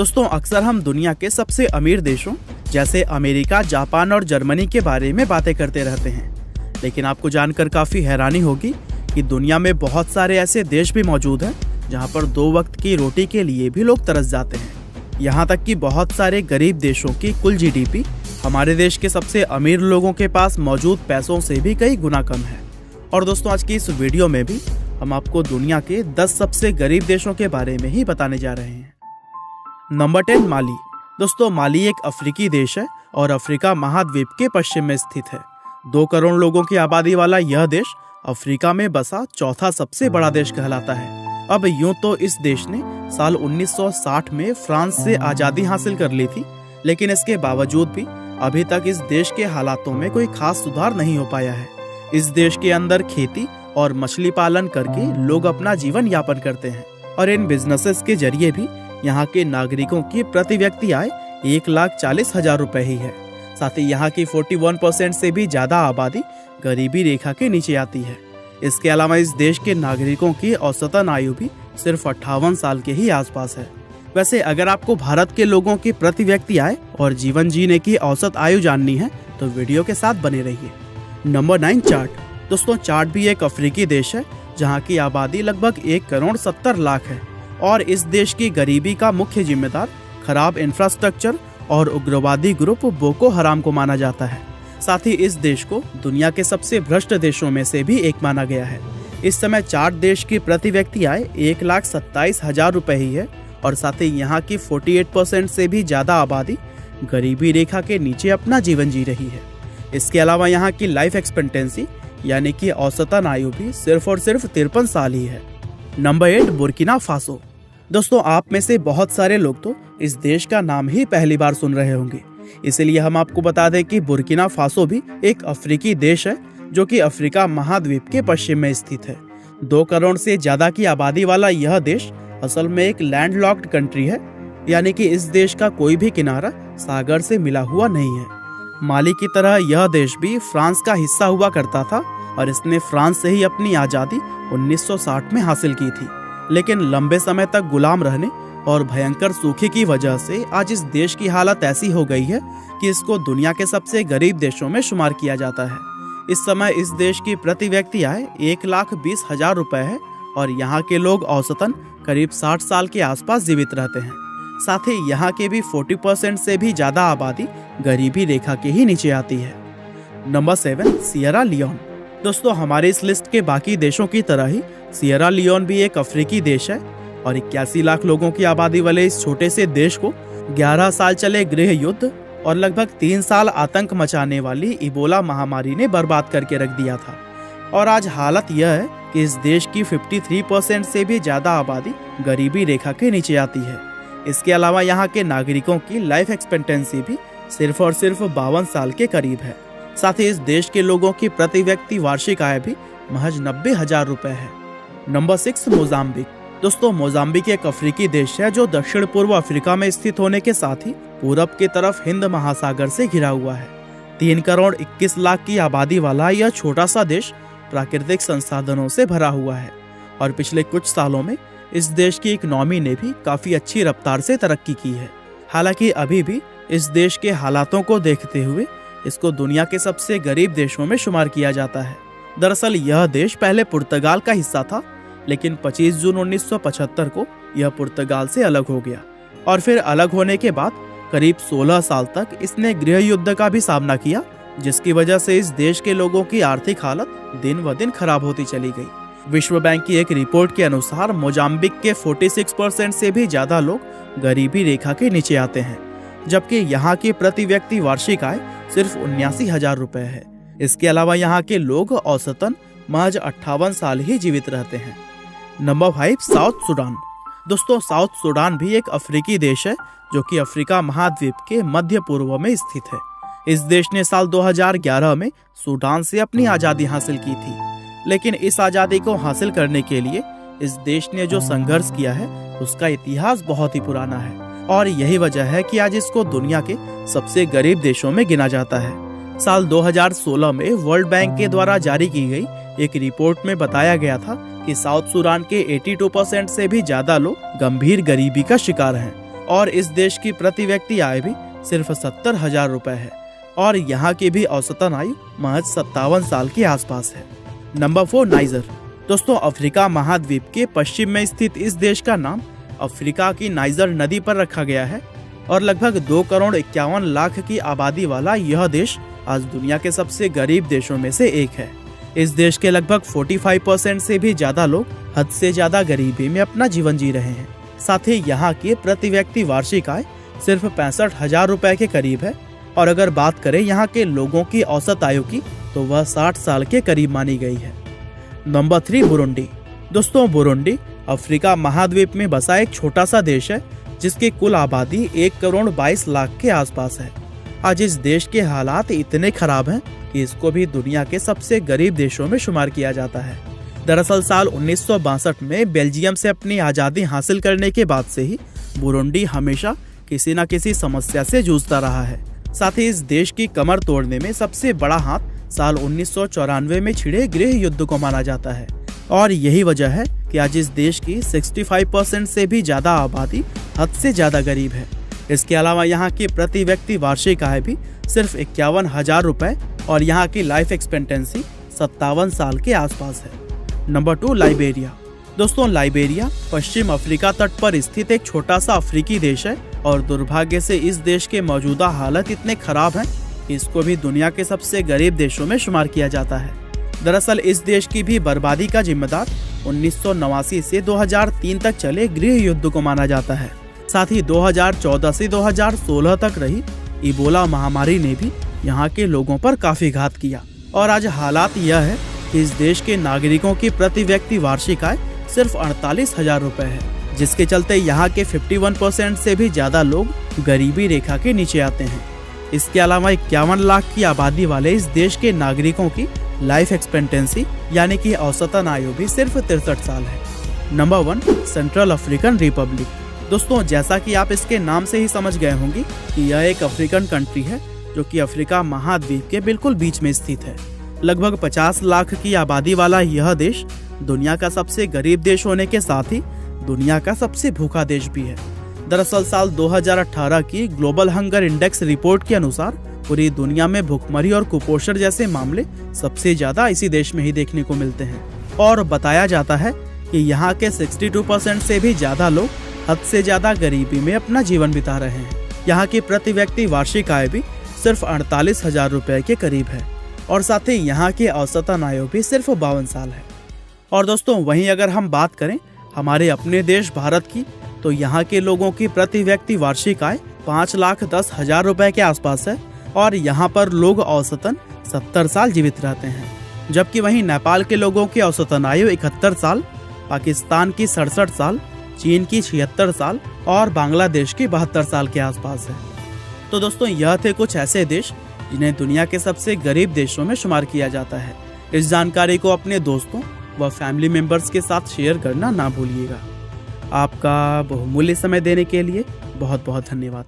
दोस्तों अक्सर हम दुनिया के सबसे अमीर देशों जैसे अमेरिका, जापान और जर्मनी के बारे में बातें करते रहते हैं, लेकिन आपको जानकर काफी हैरानी होगी कि दुनिया में बहुत सारे ऐसे देश भी मौजूद हैं जहां पर 2 वक्त की रोटी के लिए भी लोग तरस जाते हैं। यहाँ तक कि बहुत सारे गरीब देशों की कुल जीडीपी हमारे देश के सबसे अमीर लोगों के पास मौजूद पैसों से भी कई गुना कम है। और दोस्तों आज की इस वीडियो में भी हम आपको दुनिया के 10 सबसे गरीब देशों के बारे में ही बताने जा रहे हैं। नंबर 10 माली। दोस्तों माली एक अफ्रीकी देश है और अफ्रीका महाद्वीप के पश्चिम में स्थित है। 2 करोड़ लोगों की आबादी वाला यह देश अफ्रीका में बसा चौथा सबसे बड़ा देश कहलाता है। अब यूं तो इस देश ने साल 1960 में फ्रांस से आज़ादी हासिल कर ली थी, लेकिन इसके बावजूद भी अभी तक इस देश के हालातों में कोई खास सुधार नहीं हो पाया है। इस देश के अंदर खेती और मछली पालन करके लोग अपना जीवन यापन करते हैं और इन बिजनेसेस के जरिए भी यहाँ के नागरिकों की प्रति व्यक्ति आय 1,40,000 रुपए ही है। साथ ही यहाँ की 41% से भी ज्यादा आबादी गरीबी रेखा के नीचे आती है। इसके अलावा इस देश के नागरिकों की औसतन आयु भी सिर्फ 58 साल के ही आसपास है। वैसे अगर आपको भारत के लोगों की प्रति व्यक्ति आय और जीवन जीने की औसत आयु जाननी है तो वीडियो के साथ बने रहिए। नंबर 9 चाड। दोस्तों चाड भी एक अफ्रीकी देश है जहाँ की आबादी लगभग 1,70,00,000 है और इस देश की गरीबी का मुख्य जिम्मेदार खराब इंफ्रास्ट्रक्चर और उग्रवादी ग्रुप बोको हराम को माना जाता है। साथ ही इस देश को दुनिया के सबसे भ्रष्ट देशों में से भी एक माना गया है। इस समय चाड देश की प्रति व्यक्ति आय 1,27,000 रुपए ही है और साथ ही यहाँ की 48% से भी ज्यादा आबादी गरीबी रेखा के नीचे अपना जीवन जी रही है। इसके अलावा यहाँ की लाइफ एक्सपेक्टेंसी यानी कि औसतन आयु भी सिर्फ और सिर्फ 53 साल ही है। Number 8 Burkina Faso. दोस्तों आप में से बहुत सारे लोग तो इस देश का नाम ही पहली बार सुन रहे होंगे, इसलिए हम आपको बता दें कि बुर्किना फासो भी एक अफ्रीकी देश है जो कि अफ्रीका महाद्वीप के पश्चिम में स्थित है। 2 करोड़ से ज्यादा की आबादी वाला यह देश असल में एक लैंडलॉक्ड कंट्री है, यानी कि इस देश का कोई भी किनारा सागर से मिला हुआ नहीं है। माली की तरह यह देश भी फ्रांस का हिस्सा हुआ करता था और इसने फ्रांस से ही अपनी आज़ादी 1960 में हासिल की थी, लेकिन लंबे समय तक गुलाम रहने और भयंकर सूखे की वजह से आज इस देश की हालत ऐसी हो गई है कि इसको दुनिया के सबसे गरीब देशों में शुमार किया जाता है। इस समय इस देश की प्रति व्यक्ति आय 1,20,000 रुपए है और यहाँ के लोग औसतन करीब 60 साल के आसपास जीवित रहते हैं। साथ ही यहाँ के भी 40% से भी ज्यादा आबादी गरीबी रेखा के ही नीचे आती है। Number 7 Sierra Leone. दोस्तों हमारे इस लिस्ट के बाकी देशों की तरह ही सियरा लियोन भी एक अफ्रीकी देश है और 81 लाख लोगों की आबादी वाले इस छोटे से देश को 11 साल चले गृह युद्ध और लगभग 3 साल आतंक मचाने वाली इबोला महामारी ने बर्बाद करके रख दिया था। और आज हालत यह है कि इस देश की 53% से भी ज्यादा आबादी गरीबी रेखा के नीचे आती है। इसके अलावा यहाँ के नागरिकों की लाइफ एक्सपेक्टेंसी भी सिर्फ और सिर्फ 52 साल के करीब है। साथ ही इस देश के लोगों की प्रति व्यक्ति वार्षिक आय भी महज 90,000 रुपए है। Number 6 Mozambique. दोस्तों मोजाम्बिक एक अफ्रीकी देश है जो दक्षिण पूर्व अफ्रीका में स्थित होने के साथ ही पूरब की तरफ हिंद महासागर से घिरा हुआ है। 3 करोड़ 21 लाख की आबादी वाला यह छोटा सा देश प्राकृतिक संसाधनों से भरा हुआ है और पिछले कुछ सालों में इस देश की इकोनॉमी ने भी काफी अच्छी रफ्तार से तरक्की की है। हालांकि अभी भी इस देश के हालातों को देखते हुए इसको दुनिया के सबसे गरीब देशों में शुमार किया जाता है। दरअसल यह देश पहले पुर्तगाल का हिस्सा था, लेकिन 25 जून 1975 को यह पुर्तगाल से अलग हो गया और फिर अलग होने के बाद करीब 16 साल तक इसने गृह युद्ध का भी सामना किया, जिसकी वजह से इस देश के लोगों की आर्थिक हालत दिन ब दिन खराब होती चली गई। विश्व बैंक की एक रिपोर्ट के अनुसार मोजाम्बिक के 46% से भी ज्यादा लोग गरीबी रेखा के नीचे आते हैं, जबकि यहाँ की प्रति व्यक्ति वार्षिक आय सिर्फ 79,000 रुपए है। इसके अलावा यहाँ के लोग औसतन महज 58 साल ही जीवित रहते हैं। Number 5 south Sudan. दोस्तों साउथ सूडान भी एक अफ्रीकी देश है जो कि अफ्रीका महाद्वीप के मध्य पूर्व में स्थित है। इस देश ने साल 2011 में सूडान से अपनी आज़ादी हासिल की थी, लेकिन इस आज़ादी को हासिल करने के लिए इस देश ने जो संघर्ष किया है उसका इतिहास बहुत ही पुराना है और यही वजह है कि आज इसको दुनिया के सबसे गरीब देशों में गिना जाता है। साल 2016 में वर्ल्ड बैंक के द्वारा जारी की गई एक रिपोर्ट में बताया गया था कि साउथ सूडान के 82% से भी ज्यादा लोग गंभीर गरीबी का शिकार हैं और इस देश की प्रति व्यक्ति आय भी सिर्फ 70,000 रुपए है और यहाँ की भी औसतन आयु महज 57 साल के आसपास है। Number 4 niger. दोस्तों, अफ्रीका महाद्वीप के पश्चिम में स्थित इस देश का नाम अफ्रीका की नाइजर नदी पर रखा गया है और लगभग 2,51,00,000 की आबादी वाला यह देश आज दुनिया के सबसे गरीब देशों में से एक है। इस देश के लगभग 45% से भी ज्यादा लोग हद से ज्यादा गरीबी में अपना जीवन जी रहे हैं। साथ ही यहाँ की प्रति व्यक्ति वार्षिक आय सिर्फ 65,000 रुपए के करीब है और अगर बात करें यहाँ के लोगों की औसत आयु की तो वह 60 साल के करीब मानी गई है। Number 3 Burundi. दोस्तों, बुरुंडी अफ्रीका महाद्वीप में बसा एक छोटा सा देश है जिसकी कुल आबादी 1,22,00,000 के आसपास है। आज इस देश के हालात इतने खराब हैं कि इसको भी दुनिया के सबसे गरीब देशों में शुमार किया जाता है। दरअसल साल 1962 में बेल्जियम से अपनी आज़ादी हासिल करने के बाद से ही बुरुंडी हमेशा किसी न किसी समस्या से जूझता रहा है। साथ ही इस देश की कमर तोड़ने में सबसे बड़ा हाथ साल 1994 में छिड़े गृह युद्ध को माना जाता है और यही वजह है कि आज इस देश की 65% से भी ज्यादा आबादी हद से ज्यादा गरीब है। इसके अलावा यहाँ की प्रति व्यक्ति वार्षिक आय भी सिर्फ 51,000 रुपए और यहाँ की लाइफ एक्सपेक्टेंसी 57 साल के आसपास है। Number 2 Liberia. दोस्तों, लाइबेरिया पश्चिम अफ्रीका तट पर स्थित एक छोटा सा अफ्रीकी देश है और दुर्भाग्य से इस देश के मौजूदा हालत इतने खराब हैं कि इसको भी दुनिया के सबसे गरीब देशों में शुमार किया जाता है। दरअसल इस देश की भी बर्बादी का जिम्मेदार 1989 से 2003 तक चले गृह युद्ध को माना जाता है। साथ ही 2014 से 2016 तक रही इबोला महामारी ने भी यहाँ के लोगों पर काफी घात किया और आज हालात यह है कि इस देश के नागरिकों की प्रति व्यक्ति वार्षिक आय सिर्फ 48,000 रुपए है, जिसके चलते यहाँ के 51% से भी ज्यादा लोग गरीबी रेखा के नीचे आते हैं। इसके अलावा 51 लाख की आबादी वाले इस देश के नागरिकों की लाइफ एक्सपेक्टेंसी यानी कि औसतन आयु भी सिर्फ 63 साल है। Number 1 central African Republic. दोस्तों, जैसा कि आप इसके नाम से ही समझ गए होंगे कि यह एक अफ्रीकन कंट्री है जो कि अफ्रीका महाद्वीप के बिल्कुल बीच में स्थित है। लगभग 50 लाख की आबादी वाला यह देश दुनिया का सबसे गरीब देश होने के साथ ही दुनिया का सबसे भूखा देश भी है। दरअसल साल 2018 की ग्लोबल हंगर इंडेक्स रिपोर्ट के अनुसार पूरी दुनिया में भूखमरी और कुपोषण जैसे मामले सबसे ज्यादा इसी देश में ही देखने को मिलते हैं और बताया जाता है कि यहाँ के 62% से भी ज्यादा लोग हद से ज्यादा गरीबी में अपना जीवन बिता रहे हैं। यहाँ की प्रति व्यक्ति वार्षिक आय भी सिर्फ 48,000 रुपए के करीब है और साथ ही यहाँ की औसतन आयु भी सिर्फ 52 साल है। और दोस्तों, वहीं अगर हम बात करें हमारे अपने देश भारत की तो यहाँ के लोगों की प्रति व्यक्ति वार्षिक आय 5,10,000 रुपए के आसपास है और यहाँ पर लोग औसतन 70 साल जीवित रहते हैं, जबकि वहीं नेपाल के लोगों की औसतन आयु 71 साल, पाकिस्तान की 67 साल, चीन की 76 साल और बांग्लादेश की 72 साल के आसपास है। तो दोस्तों, यह थे कुछ ऐसे देश जिन्हें दुनिया के सबसे गरीब देशों में शुमार किया जाता है। इस जानकारी को अपने दोस्तों व फैमिली मेंबर्स के साथ शेयर करना ना भूलिएगा। आपका बहुमूल्य समय देने के लिए बहुत बहुत धन्यवाद।